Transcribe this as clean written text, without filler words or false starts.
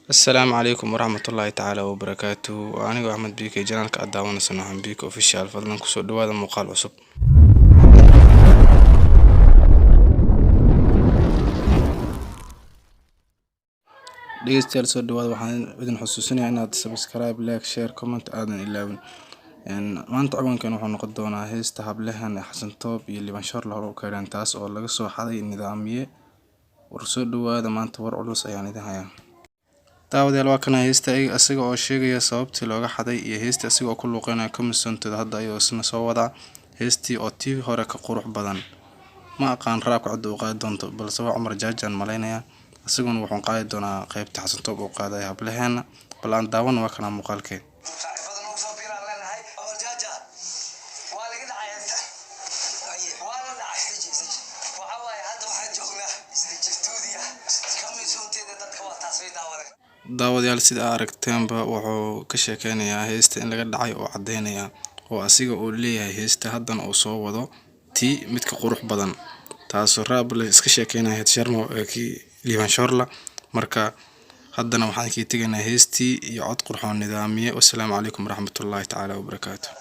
السلام عليكم ورحمة الله تعالى وبركاته. وأنا أحمد بيك جنالك أداونا سنوحن بيك أوفيشال فضلن كسو دوادا مقال عصب. dhegeystayaal soo dhawaada waxaan idin xusuusinayaa inaad subscribe like share comment aadan ilaawin maanta ciwaankan wuxuu noqon doonaa heesta hablahan Xasan Toob iyo Liban Shor la hor keenay taas oo laga soo xaday nidaamiye war soo dhawaada maanta war culus ayaan idin hayaa daawadayaal waa kana heesta asiga oo sheegaya sababtii looga xaday iyo heesta asiga oo ku luuqeynaya komisantada hadda ayuu isna soo wadaa heestii oo tii hore ka qurux badan ma aqaan raabka cid uu qaadi doonto balse waa Cumar Jaajan maleynaya asiguna wuxuu qaadi doonaa qaybta Xasan Toob oo qaaday hablaheena bal aan daawan waa kana muuqaalkee daawadayaal sida aragteenba wuxuu ka sheekeynayaa heesta in laga dhacay oo cadeynaya oo asiga uu leeyahay heesta hadan uu soo wado tii midka qurux badan taas oo raab la iska sheekeynaya Sharmo ki Liban Shorla marka hadana waxaan ka tegaynaa heestii iyo cod qurxoon nidaamiye. Wassalaamu calaykum waraxmatullaahi tacaala wabarakaatuh.